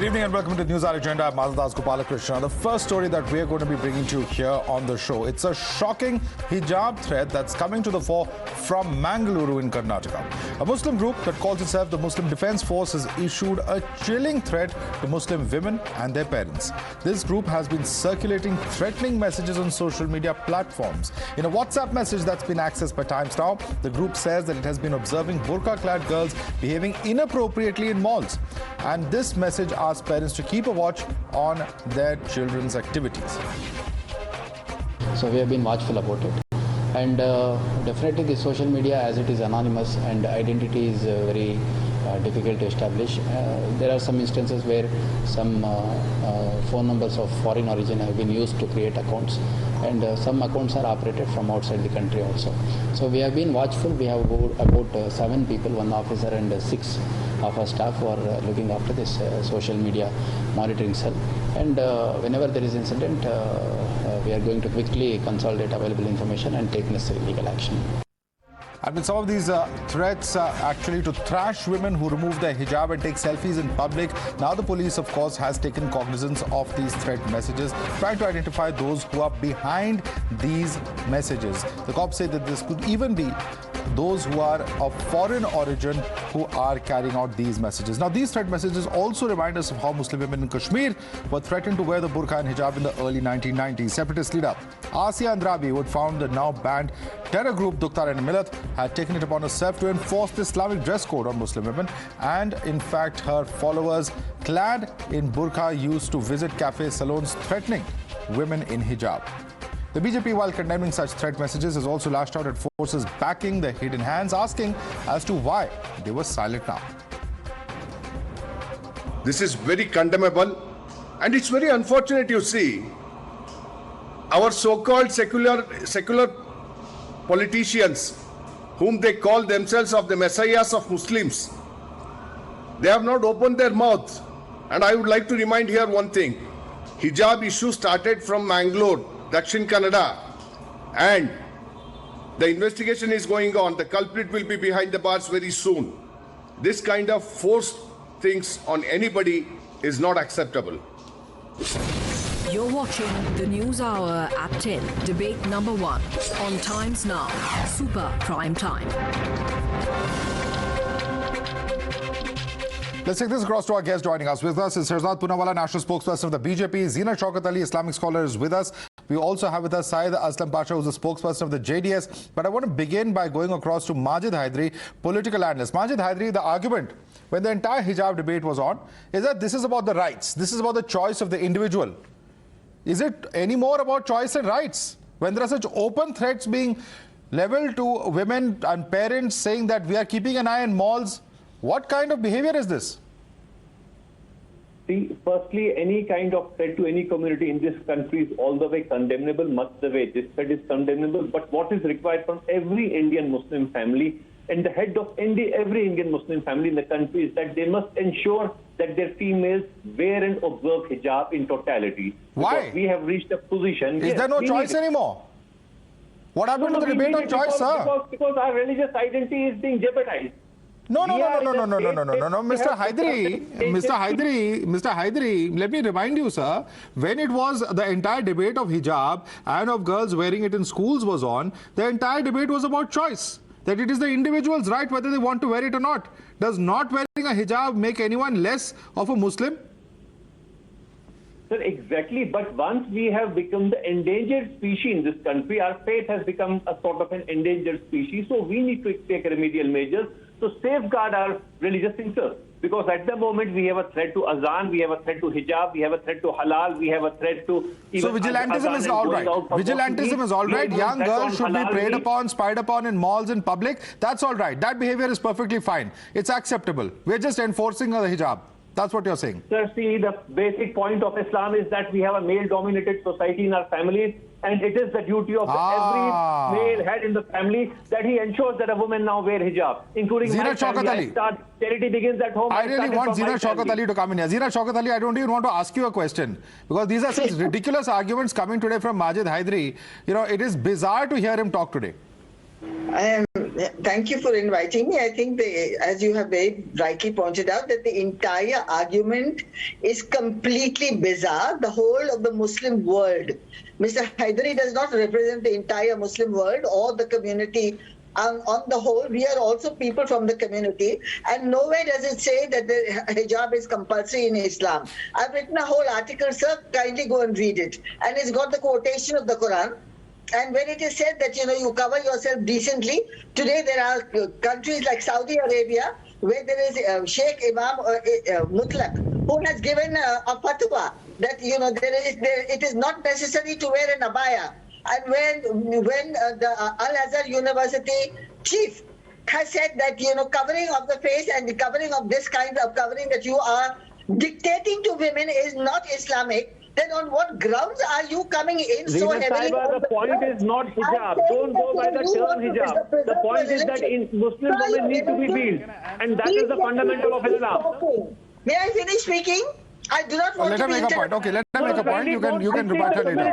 evening and welcome to NewsHour Agenda. I'm Madhavdas. The first story that we are going to be bringing to you here on the show. It's a shocking hijab threat that's coming to the fore from Mangaluru in Karnataka. A Muslim group that calls itself the Muslim Defence Force has issued a chilling threat to Muslim women and their parents. This group has been circulating threatening messages on social media platforms. In a WhatsApp message that's been accessed by Times Now, the group says that it has been observing burqa-clad girls behaving inappropriately in malls. And this message asks parents to keep a watch on their children's activities. So we have been watchful about it. And definitely the social media, as it is anonymous and identity is very difficult to establish. There are some instances where some phone numbers of foreign origin have been used to create accounts, and some accounts are operated from outside the country also. So we have been watchful. We have about 7 people, 1 officer and 6 of our staff who are looking after this social media monitoring cell. And whenever there is incident, we are going to quickly consolidate available information and take necessary legal action. And with some of these threats actually to thrash women who remove their hijab and take selfies in public, now the police, of course, has taken cognizance of these threat messages, trying to identify those who are behind these messages. The cops say that this could even be those who are of foreign origin who are carrying out these messages. Now, these threat messages also remind us of how Muslim women in Kashmir were threatened to wear the burqa and hijab in the early 1990s. Separatist leader Asia Andrabi, who had found the now banned terror group Dukhtar and Millat, had taken it upon herself to enforce the Islamic dress code on Muslim women. And in fact, her followers clad in burqa used to visit cafes, salons, threatening women in hijab. The BJP, while condemning such threat messages, has also lashed out at forces backing the hidden hands, asking as to why they were silent now. This is very condemnable, and it's very unfortunate, you see. Our so-called secular politicians, whom they call themselves of the messiahs of Muslims, they have not opened their mouths. And I would like to remind here one thing. Hijab issue started from Mangalore, Dakshin Kannada, and the investigation is going on. The culprit will be behind the bars very soon. This kind of forced things on anybody is not acceptable. You're watching the News Hour at 10, debate number 1 on Times Now, Super Prime Time. Let's take this across to our guest. Joining us with us is Sirzad Poonawalla, national spokesperson of the BJP. Zeenat Shaukat Ali, Islamic Scholar, is with us. We also have with us Syed Aslam Pasha, who's the spokesperson of the JDS. But I want to begin by going across to Majid Hyderi, political analyst. Majid Hyderi, the argument when the entire hijab debate was on is that this is about the rights. This is about the choice of the individual. Is it any more about choice and rights? When there are such open threats being leveled to women and parents saying that we are keeping an eye on malls, what kind of behavior is this? See, firstly, any kind of threat to any community in this country is all the way condemnable, much the way this threat is condemnable. But what is required from every Indian Muslim family and the head of every Indian Muslim family in the country is that they must ensure that their females wear and observe hijab in totality. Why? Because we have reached a position. Is there no choice anymore? What happened to the debate on choice, sir? Because our religious identity is being jeopardized. No, Mr. Hyderi, let me remind you, sir, when it was the entire debate of hijab and of girls wearing it in schools was on, the entire debate was about choice, that it is the individual's right whether they want to wear it or not. Does not wearing a hijab make anyone less of a Muslim? Sir, exactly. But once we have become the endangered species in this country, our faith has become a sort of an endangered species. So we need to take remedial measures to safeguard our religious interests. Because at the moment we have a threat to Azaan, we have a threat to Hijab, we have a threat to halal, we have a threat to... So vigilantism is all right. Vigilantism is all right. Young girls should be preyed upon, spied upon in malls in public. That's all right. That behavior is perfectly fine. It's acceptable. We're just enforcing the hijab. That's what you're saying. Sir, see, the basic point of Islam is that we have a male-dominated society in our families, and it is the duty of every male head in the family that he ensures that a woman now wear hijab, including Zeenat Shaukat Ali. Charity begins at home. I really want Zeenat Shaukat Ali to come in here. Zeenat Shaukat Ali, I don't even want to ask you a question, because these are such ridiculous arguments coming today from Majid Hyderi. You know, it is bizarre to hear him talk today. I am Thank you for inviting me. I think, as you have very rightly pointed out, that the entire argument is completely bizarre. The whole of the Muslim world. Mr. Hyderi does not represent the entire Muslim world or the community. On the whole, we are also people from the community, and nowhere does it say that the hijab is compulsory in Islam. I've written a whole article, sir. Kindly go and read it. And it's got the quotation of the Quran. And when it is said that, you cover yourself decently, today there are countries like Saudi Arabia where there is Sheikh Imam Mutlaq who has given a fatwa that, it is not necessary to wear an abaya. And when the Al-Azhar University chief has said that, covering of the face and the covering of this kind of covering that you are dictating to women is not Islamic, then on what grounds are you coming in so heavily? The point is not hijab. Don't go by the term hijab. The point is that Muslim women need to be veiled. And that is the fundamental of Islam. May I finish speaking? I do not want let to her make a point. Okay, let her make a point. You can rebut her later.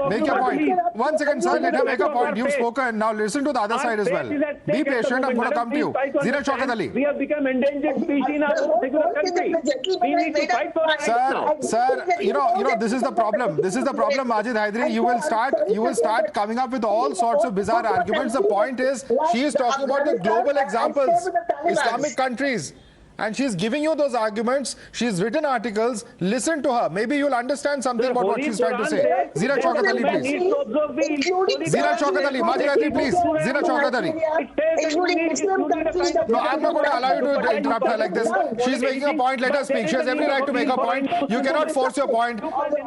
Make your point. 1 second, sir. Let her make a point. You've spoken. Now listen to the other side as well. Be patient. I'm going to come to you. Zeenat Shaukat Ali. We have become endangered species in our particular country. We need to fight for our rights now. Sir, this is the problem. This is the problem, Majid Hyderi. You will start coming up with all sorts of bizarre arguments. The point is, she is talking about the global examples, Islamic countries. And she's giving you those arguments. She's written articles. Listen to her. Maybe you'll understand something about what she's trying to say. Zeenat Shaukat Ali, please. Zeenat Shaukat Ali. Majid Hyderi, please. Zeenat Shaukat Ali. No, I'm not going to allow you to interrupt her like this. She's making a point. Let her speak. She has every right to make a point. You cannot force your point.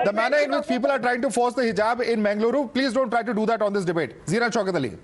The manner in which people are trying to force the hijab in Mangaluru, please don't try to do that on this debate. Zeenat Shaukat Ali.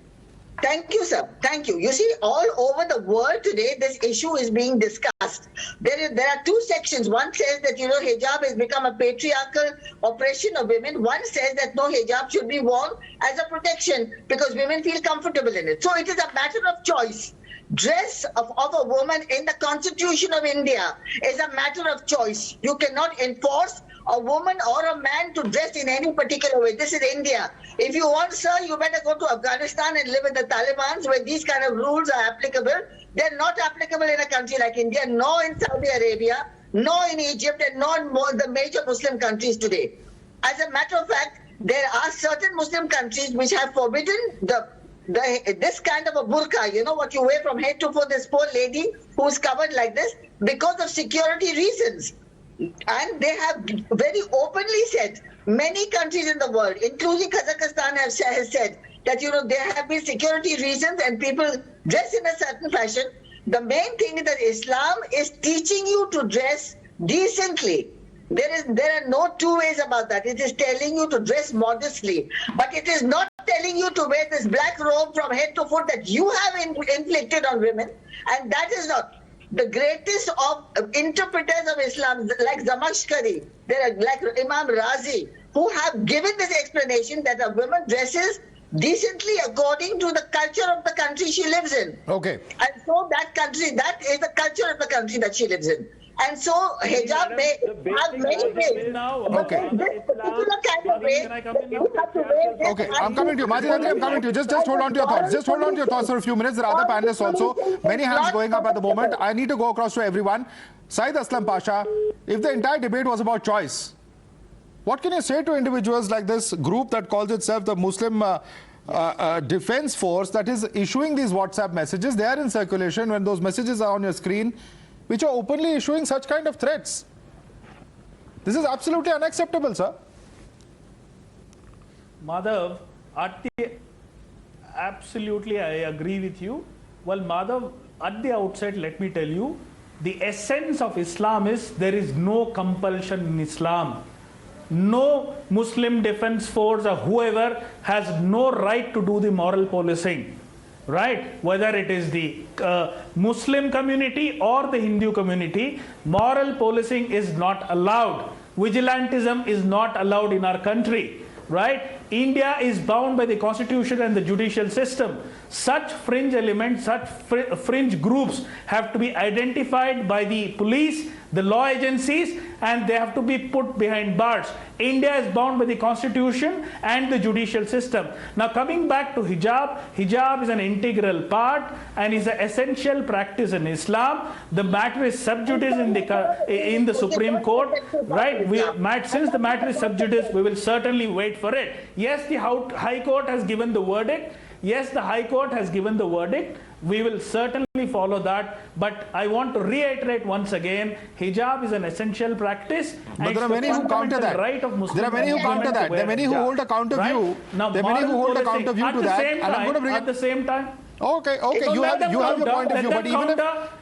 Thank you, sir. Thank you. You see, all over the world today, this issue is being discussed. There are two sections. One says that, hijab has become a patriarchal oppression of women. One says that no, hijab should be worn as a protection because women feel comfortable in it. So it is a matter of choice. Dress of a woman in the Constitution of India is a matter of choice. You cannot enforce a woman or a man to dress in any particular way. This is India. If you want, sir, you better go to Afghanistan and live with the Taliban where these kind of rules are applicable. They're not applicable in a country like India, nor in Saudi Arabia, nor in Egypt, and nor in the major Muslim countries today. As a matter of fact, there are certain Muslim countries which have forbidden this kind of a burqa, what you wear from head to foot, this poor lady who's covered like this, because of security reasons. And they have very openly said, many countries in the world, including Kazakhstan, has said that, there have been security reasons and people dress in a certain fashion. The main thing is that Islam is teaching you to dress decently. There are no two ways about that. It is telling you to dress modestly, but it is not telling you to wear this black robe from head to foot that you have inflicted on women, and that is not. The greatest of interpreters of Islam, like Zamakhshari, there are like Imam Razi, who have given this explanation that a woman dresses decently according to the culture of the country she lives in. Okay. And so that is the culture of the country that she lives in. And so hijab may have many ways. Okay. This particular kind of way that you have to wear this. Okay, I'm coming to you. Majid Hyderi, I'm coming to you. Just hold on to your thoughts. Just hold on to your thoughts for a few minutes. There are other panelists also. Many hands going up at the moment. I need to go across to everyone. Saeed Aslam Pasha, if the entire debate was about choice, what can you say to individuals like this group that calls itself the Muslim Defense Force that is issuing these WhatsApp messages? They are in circulation when those messages are on your screen, which are openly issuing such kind of threats. This is absolutely unacceptable, sir. Madhav, absolutely I agree with you. Well, Madhav, at the outset, let me tell you, the essence of Islam is there is no compulsion in Islam. No Muslim Defense Force or whoever has no right to do the moral policing. Right, whether it is the Muslim community or the Hindu community, moral policing is not allowed. Vigilantism is not allowed in our country. Right, India is bound by the constitution and the judicial system. Such fringe elements, such fringe groups have to be identified by the police the law agencies, and they have to be put behind bars. India is bound by the constitution and the judicial system. Now coming back to hijab, hijab is an integral part and is an essential practice in Islam. The matter is sub judice in the Supreme Court, right? Since the matter is sub judice, we will certainly wait for it. Yes, the High Court has given the verdict. Yes, the High Court has given the verdict. We will certainly follow that. But I want to reiterate once again, hijab is an essential practice. But there are many who counter that. Right of Muslim there are many who counter that. There are many who hold a counter view. Now, there are many who hold a counter view to that. And I'm going to bring at the same time. Okay, So you have your point of view, but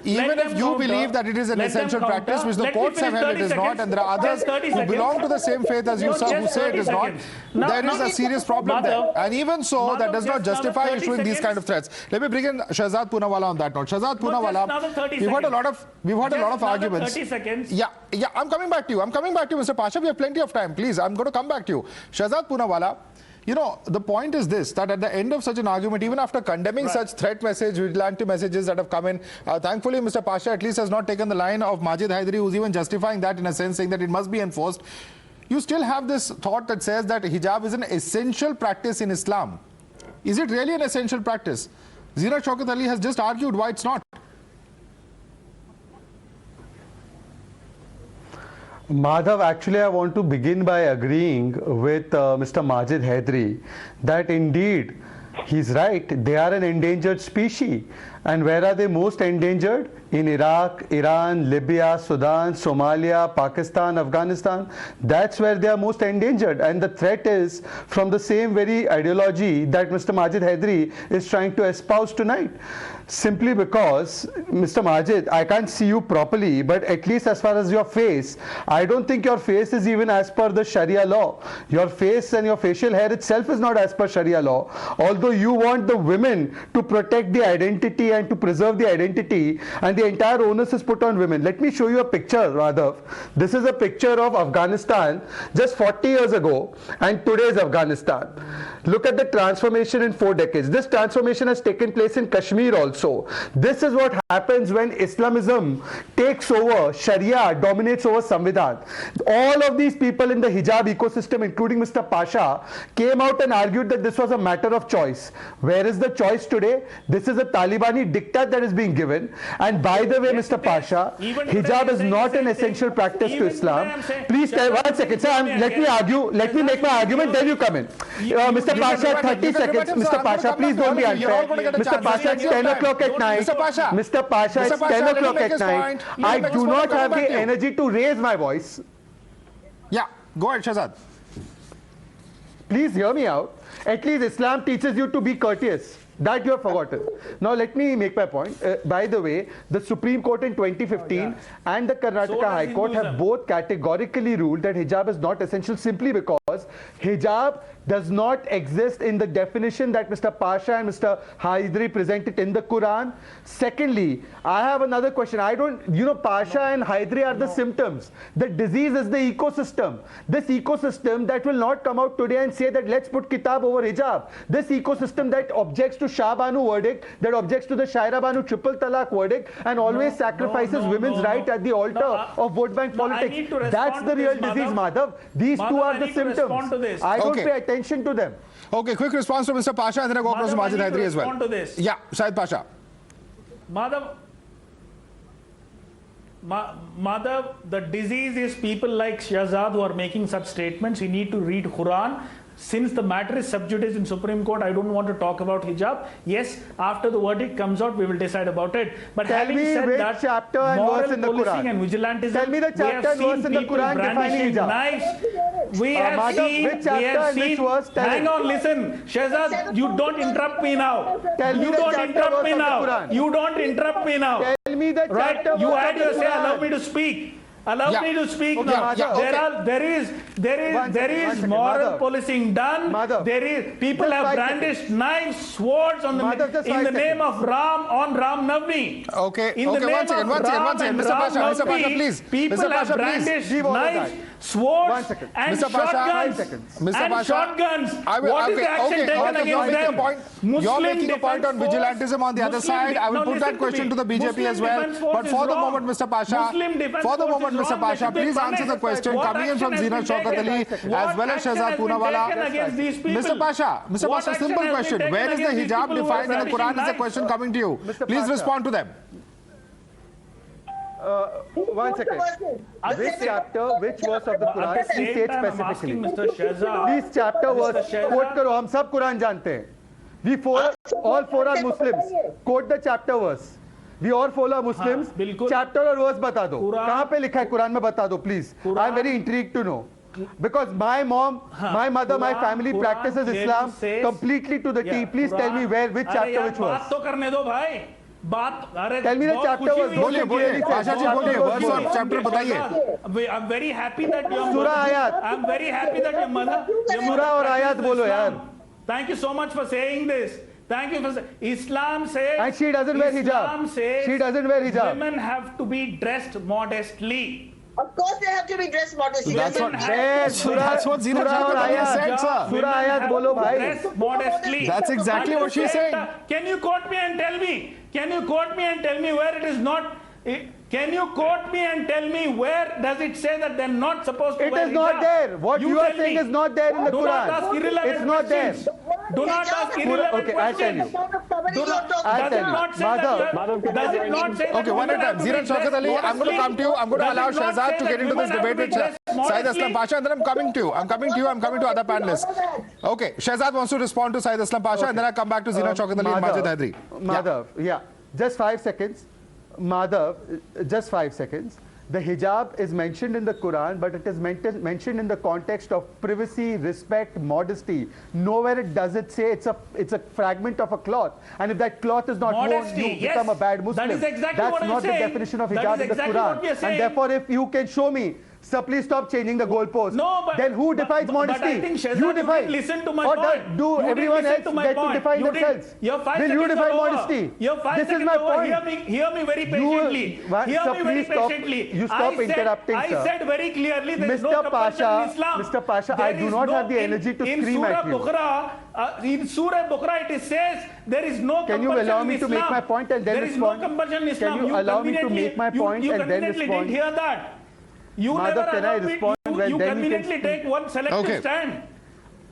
even if you believe that it is an essential practice, which the courts have held it is not, and there are others who belong to the same faith as you, sir, who say it is not, there is a serious problem there. And even so, that does not justify issuing these kind of threats. Let me bring in Shahzad Poonawalla on that note. Shahzad Poonawalla, we've heard a lot of arguments. 30 seconds. Yeah, I'm coming back to you, Mr. Pasha. We have plenty of time. Please, I'm going to come back to you. Shahzad Poonawalla, you know, the point is this, that at the end of such an argument, even after condemning such threat message, vigilante messages that have come in, thankfully Mr. Pasha at least has not taken the line of Majid Hyderi, who's even justifying that in a sense, saying that it must be enforced. You still have this thought that says that hijab is an essential practice in Islam. Is it really an essential practice? Zeenat Shaukat Ali has just argued why it's not. Madhav, actually I want to begin by agreeing with Mr. Majid Hyderi that indeed he's right, they are an endangered species. And where are they most endangered? In Iraq, Iran, Libya, Sudan, Somalia, Pakistan, Afghanistan. That's where they are most endangered. And the threat is from the same very ideology that Mr. Majid Hyderi is trying to espouse tonight. Simply because, Mr. Majid, I can't see you properly, but at least as far as your face, I don't think your face is even as per the Sharia law. Your face and your facial hair itself is not as per Sharia law. Although you want the women to protect the identity and to preserve the identity, and the entire onus is put on women. Let me show you a picture, Madhav. This is a picture of Afghanistan just 40 years ago and today's Afghanistan. Look at the transformation in 4 decades. This transformation has taken place in Kashmir also. This is what happens when Islamism takes over, Sharia dominates over Samvidhan. All of these people in the hijab ecosystem, including Mr. Pasha, came out and argued that this was a matter of choice. Where is the choice today? This is a Talibani diktat that is being given. And by the way, Mr. Pasha, hijab is not an essential practice to Islam. Please tell 1 second, sir, let me make my argument, then you come in. Mr. Pasha, 30 seconds. Mr. Pasha, please don't be unfair. Mr. Pasha, it's 10 o'clock at night. Mr. Pasha, it's 10 o'clock at night. I do not have the energy to raise my voice. Yeah, go ahead, Shahzad. Please hear me out. At least Islam teaches you to be courteous. That you have forgotten. Now let me make my point. By the way, the Supreme Court in 2015 and the Karnataka High Court have both categorically ruled that hijab is not essential simply because hijab does not exist in the definition that Mr. Pasha and Mr. Hyderi presented in the Quran. Secondly, I have another question. Pasha and Hyderi are the symptoms. The disease is the ecosystem. This ecosystem that will not come out today and say that let's put kitab over hijab. This ecosystem that objects to Shah Banu verdict, that objects to the Shaira Banu triple talaq verdict, and always sacrifices women's right at the altar of vote bank politics. That's the real disease, Madhav. These two are the symptoms. I don't pay attention to them. Okay, quick response from Mr. Pasha, and then I go across to Majid Hyderi as well. To this. Yeah, Shahid Pasha. Madhav, the disease is people like Shahzad who are making such statements. You need to read Quran. Since the matter is sub judice in Supreme Court, I don't want to talk about hijab. Yes, after the verdict comes out, we will decide about it. But having said that, chapter and verse in the policing Quran. And vigilantism, Tell me the chapter and verse in the Quran defining hijab. Knives. We have seen. Hang on, listen, Shahzad, you don't interrupt me now. You don't interrupt me now. You don't interrupt me now. Tell me the chapter. You had to say, allow me to speak. Allow me to speak now. There is moral policing done. People have brandished knives, swords in the name of Ram on Ram Navami. Okay, one second, Mr. Pasha, please. People have brandished knives, swords 1 second. and Mr. Pasha, shotguns. 5 seconds. Mr. And Pasha, shotguns. I will, What is the action taken you're against making them? a point. You're making a point on vigilantism on the other side. I will put that question to the BJP as well. But for the moment, Mr. Pasha, please answer the question coming in from Zeenat Shaukat Ali as well as Shehzad Poonawala. Mr. Pasha, simple question. Where is the hijab defined in the Quran is the question coming to you. Please respond to them. 1 second. Which chapter, which verse of the Quran please state specifically? Please chapter verse quote karo. हम सब कुरान जानते हैं. We all four are Muslims. Quote the chapter verse. We all follow Muslims. Chapter और verse बता दो. कहाँ पे लिखा है कुरान में बता दो please. I am very intrigued to know. Because my mom, my mother, my family practices Islam completely to the T. Please tell me which chapter, which verse. बात तो करने दो भाई. Tell me the chapter verse. बोलिए पाशा जी बोलिए verse और chapter बताइए. I'm very happy that your Surah ayat. I'm very happy that your mother. Surah और आयत बोलो यार. Thank you so much for saying this. Thank you for Islam says. And she doesn't wear hijab. Islam says She doesn't wear hijab. women have to be dressed modestly. Of course, they have to be dressed modestly. That's what Zeenat Surah Shaukat Ali ayat. said, sir. Surah ayat बोलो भाई. Dress modestly. That's exactly what she's saying. Can you quote me and tell me? Can you quote me and tell me where it is not? Can you quote me and tell me where does it say that they're not supposed to It wear is not hijab? there. What you are tell saying me. is not there in the Do Quran. not ask irrelevant It's not there. questions. Do not ask irrelevant Okay, I'll tell you. questions. Do not, I'll does tell it you. not say Madhav. that? Does it not say that? Okay, one at a time. Zeenat Shaukat Ali, I'm going to come to you. I'm going to allow Shehzad to get into this debate with Syed Aslam Pasha, and then I'm coming to you. I'm coming to other panelists. Okay, Shehzad wants to respond to Syed Aslam Pasha, and then I'll come back to Zeenat Shaukat Ali and Majid Hyderi. Madhav, yeah. Just 5 seconds. Madhav, just 5 seconds. The hijab is mentioned in the Quran, but it is mentioned in the context of privacy, respect, modesty. Nowhere does it say it's a fragment of a cloth. And if that cloth is not Modesty, worn, you yes. become a bad Muslim. That is exactly That's what I'm not the saying. definition of That hijab is in the exactly what we are Quran. saying. And therefore, if you can show me, sir, please stop changing the goalpost. No, but then who defines modesty? But I think Shehzad, you you define. didn't listen to my or point. do You didn't everyone listen else to my get point. to define You didn't. themselves? Your 5 then seconds you define are over. modesty. Your 5 this seconds is my over. point. Hear me very patiently. Hear me very patiently. You stop interrupting, I sir. said very clearly there is no Mr. compulsion in Islam. Mr. Pasha, I do not have the energy to scream at you. In Surah Bukhara it says there is no Can compulsion in Islam. you allow me to make my point and then there respond? There is no compulsion in Islam. Can you allow me to make my point and then respond? You conveniently didn't hear that. You Madhav, never can I allowed me. respond? Well, You then you can conveniently speak. take one selective stand.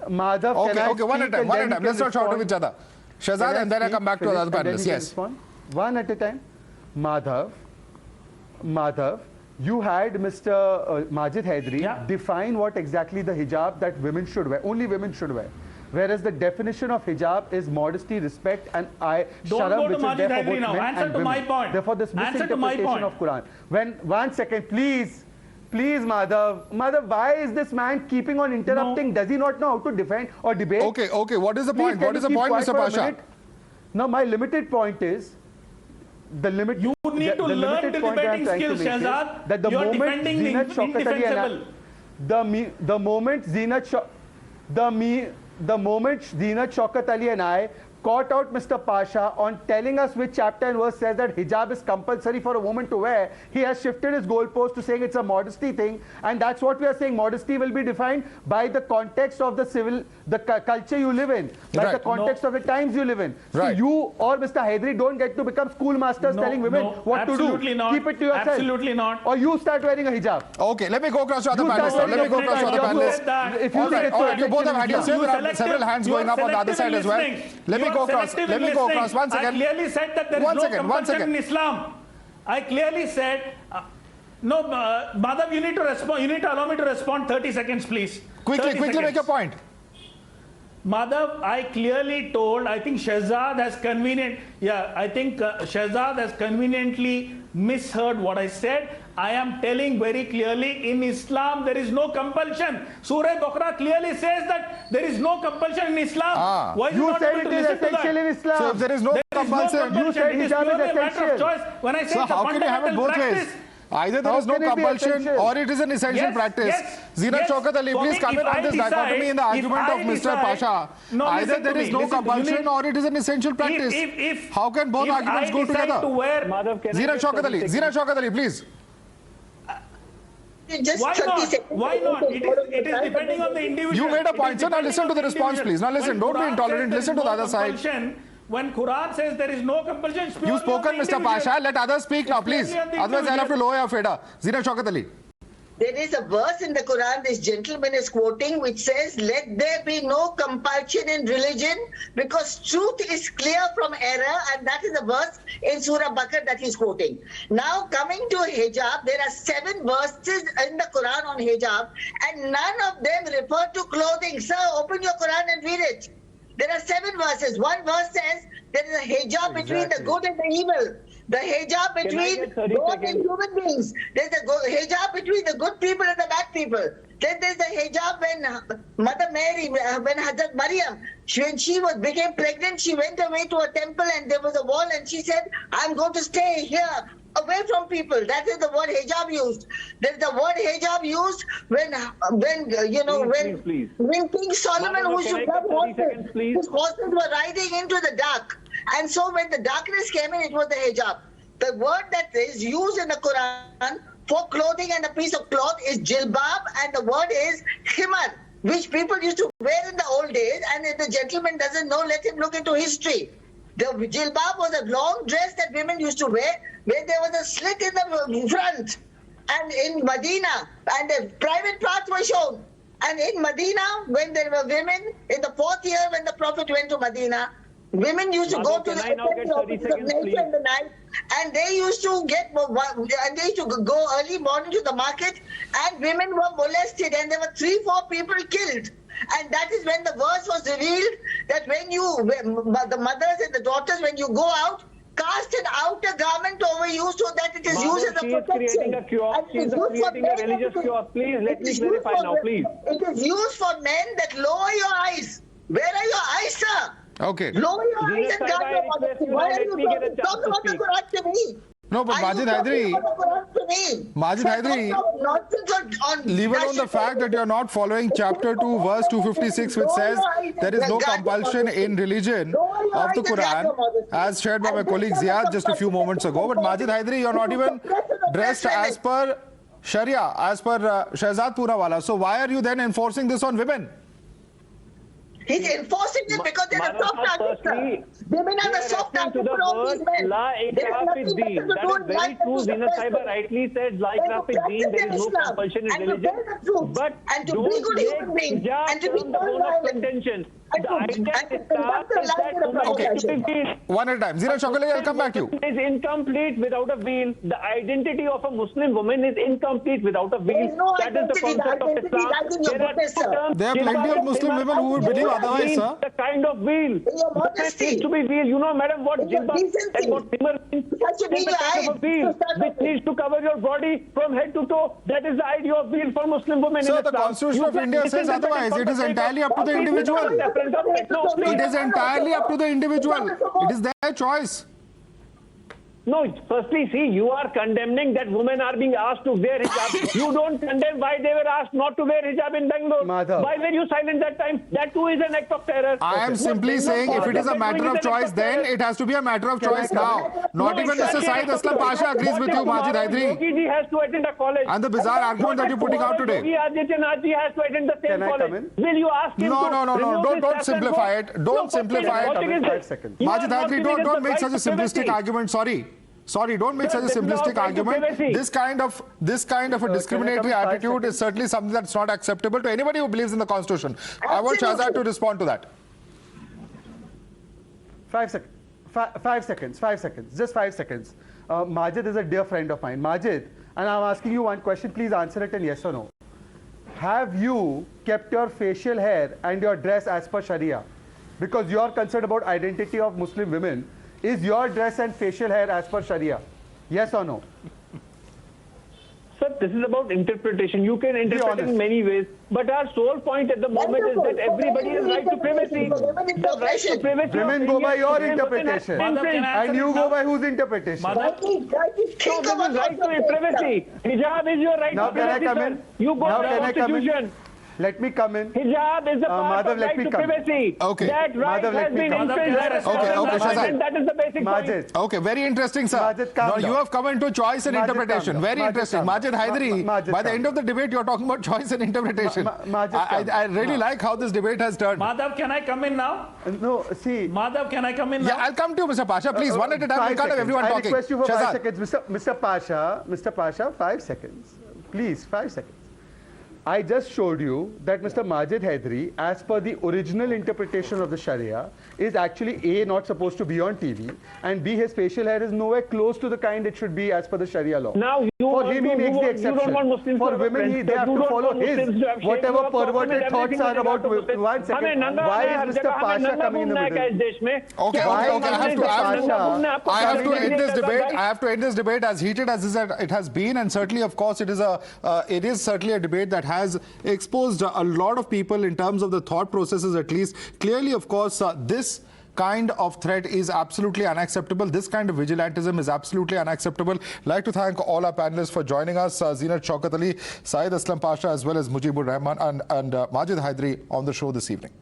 Madhav, Okay, can I okay, one at a time, speak and then Let's you not can shout at respond? each other. Shehzad, and then I come back to the other And then panelists. you can Yes. respond? One at a time. Madhav, you had Mr. Majid Hyderi define what exactly the hijab that women should wear, only women should wear. Whereas the definition of hijab is modesty, respect, and Don't go to Majid Hyderi now. Answer to my point. Therefore, this Answer to my misinterpretation point. of Quran. When 1 second, please, Madhav. Madhav, why is this man keeping on interrupting? No. Does he not know how to defend or debate? Okay. What is the point? Please, What is the can you point, keep Mr. quiet for a Pasha? minute? Now, my limited point is the limit. You need to learn the point that I'm debating trying to skills, make is Shehzad. that the You are moment defending the Zeenat Shaukat Ali indefensible. the moment Zeenat Shaukat Ali and I caught out Mr. Pasha on telling us which chapter and verse says that hijab is compulsory for a woman to wear, he has shifted his goalpost to saying it's a modesty thing, and that's what we are saying. Modesty will be defined by the context of the culture you live in, by the context of the times you live in. So you or Mr. Hyderi don't get to become schoolmasters telling women what to do. Absolutely not. Keep it to yourself. Absolutely not. Or you start wearing a hijab. Okay, let me go across to other You panelists. start Let me go across to other wearing a panelists. hijab. If you All think right, it's all right. You both have had your say. There are selective- several hands you are going up on the other side as well. selective Let me in go across. listening. Let me go across. One second. I clearly said that there is One no second, one compulsion second. in Islam. I clearly said, Madhav, you need to respond. You need to allow me to respond 30 seconds, please. Quickly make your point. Madhav, I clearly told, I think Shehzad has Shehzad has conveniently misheard what I said. I am telling very clearly, in Islam there is no compulsion. Surah Bukhara clearly says that there is no compulsion in Islam. Why You said it is essential in Islam. So if there is no compulsion, you said hijab is essential. Choice. When I say so it's a how can you have it fundamental both practice, ways? Either there is no can it be compulsion essential? or it is an essential practice. Zeenat Shaukat Ali, please come in on this dichotomy in the argument of Mr. Pasha. Either there is no compulsion or it is an essential practice. How can both arguments go together? Zeenat Shaukat Ali, please. Just Why 30 not? seconds. Why not? It is depending on the individual. You made a It is point, sir. Now depending listen on to the response, individual. please. Now listen, When don't be Quran intolerant. says there Listen is to the no other side. compulsion, when Quran says there is no compulsion, it's purely You've spoken, on the Mr. individual. Pasha. Let others speak now, It's please. purely on the Otherwise, I'll have to individual. lower your fader. Zeenat Shaukat Ali. There is a verse in the Quran this gentleman is quoting which says, let there be no compulsion in religion because truth is clear from error, and that is the verse in Surah Bakr that he's quoting. Now coming to hijab, there are 7 verses in the Quran on hijab and none of them refer to clothing. Sir, open your Quran and read it. There are 7 verses. One verse says there is a hijab between the good and the evil. The hijab between God and human beings. There's the hijab between the good people and the bad people. Then there's the hijab when Mother Mary, when Hazrat Maryam, when she became pregnant, she went away to a temple and there was a wall and she said, I'm going to stay here away from people. That is the word hijab used. There's the word hijab used when King Solomon, who should have horses, his horses were riding into the dark. And so when the darkness came in, it was the hijab. The word that is used in the Quran for clothing and a piece of cloth is jilbab, and the word is khimar, which people used to wear in the old days. And if the gentleman doesn't know, let him look into history. The jilbab was a long dress that women used to wear, where there was a slit in the front. And in Medina, and the private parts were shown. And in Medina, when there were women, in the 4th year when the Prophet went to Medina, women used to go to the offices of nature in the night, and they used to go early morning to the market, and women were molested, and there were 3-4 people killed. And that is when the verse was revealed that the mothers and the daughters, when you go out, cast an outer garment over you so that it is used as a protection. She is creating a religious chaos. Please let me clarify now, please. It is used for men that lower your eyes. Where are your eyes, sir? Okay. Lower your eyes and guard your modesty. Why are you talking about the Quran to me? No, but Majid Hyderi, leave alone the fact that you're not following chapter 2, verse 256, which says there is no compulsion in religion of the Quran, as shared by my colleague Ziad just a few moments ago. But Majid Hyderi, you're not even dressed as per Sharia, as per Shehzad Poonawala. So why are you then enforcing this on women? He's enforcing it because they're a soft target, sir. Women are the soft target for all these men. La ikrah fi deen. That is very true. Zeenat Saiba rightly said, la ikrah fi deen, there is no compulsion in religion. But don't make hijab term the bone of contention. The idea is that one at a time. Zeenat Shaukat Ali, I'll come back to you. Is incomplete without a veil. The identity of a Muslim woman is incomplete without a veil. No that is the concept of Islam. There are plenty of Muslim women who would believe otherwise, sir. The kind of veil. There needs to be veil. You know, madam, what jilbab and what simmer means. There's a kind of a veil which needs to cover your body from head to toe. That is the idea of veil for Muslim women. Sir, the Constitution of India says otherwise. It is entirely up to the individual. It is entirely up to the individual. It is their choice. No, firstly, see, you are condemning that women are being asked to wear hijab. You don't condemn why they were asked not to wear hijab in Bangalore. Madhav. Why were you silent that time? That too is an act of terror. I am simply saying if it is a matter of choice, then it has to be a matter of choice now. Not even Mr. Saeed Aslam Pasha agrees with you, Majid Hyderi. Yogi ji has to attend a college. And the bizarre argument that you're putting out today. Yogi Adityanath ji has to attend the same Can I college. come in? Will you ask him No. Don't simplify it. Don't simplify it. 5 seconds. Majid Hyderi, don't make such a simplistic argument. Sorry, don't make such a simplistic argument. This kind of a discriminatory attitude is certainly something that's not acceptable to anybody who believes in the Constitution. I want Shahzad to respond to that. 5 seconds. 5 seconds. Just 5 seconds. Majid is a dear friend of mine. Majid, and I'm asking you one question. Please answer it in yes or no. Have you kept your facial hair and your dress as per Sharia? Because you are concerned about identity of Muslim women. Is your dress and facial hair as per Sharia? Yes or no? Sir, this is about interpretation. You can interpret it in many ways. But our sole point at the moment is that everybody has right to privacy. The right to privacy. Women go by your interpretation. And you go by whose interpretation? Right to privacy. Hijab is your right to privacy. Now can I come in? You go by Constitution. Let me come in. Hijab is a part Madhav, of let right me to come in. privacy. Okay. That right Madhav, let has me been come in. infringed by the Okay, government, Shahzad. and that is the basic point. Majid. Okay, very interesting, sir. Majid, calm now, you down. have come into choice and Majid, interpretation. calm down. Very Majid, interesting. calm down. Majid Hyderi, Majid, by the calm end of the debate, you're talking about choice and interpretation. Majid, calm I really like how this debate has turned. Madhav, can I come in now? No, see. Madhav, can I come in now? Yeah, I'll come to you, Mr. Pasha. Please, one at a time. We can't have everyone I talking. request you for Shahzad. 5 seconds. Mr. Pasha, 5 seconds. Please, 5 seconds. I just showed you that Mr. Majid Hyderi, as per the original interpretation of the Sharia, is actually A, not supposed to be on TV, and B, his facial hair is nowhere close to the kind it should be as per the Sharia law. Now, For him, he makes the exception. You don't want Muslims For to have women, friends. they have You to don't follow want Muslims his, to have shame. whatever You have perverted permitted thoughts everything are with about regard to women. 1 second. हमें नंगा Why होना है, is her Mr. जगह हमें Pasha नंगा coming in the घूमना है क्या इस middle? देश में? Okay, क्या okay, हमें okay. I नंगा have to घूमना है? आपको I have to क्या end this करना debate. है? I have to end this debate as heated as it has been, and certainly, of course, it is certainly a debate that has exposed a lot of people in terms of the thought processes, at least. Clearly, of course, this kind of threat is absolutely unacceptable. This kind of vigilantism is absolutely unacceptable. I'd like to thank all our panelists for joining us. Zeenat Shaukat Ali, Syed Aslam Pasha, as well as Mujibur Rahman and Majid Hyderi on the show this evening.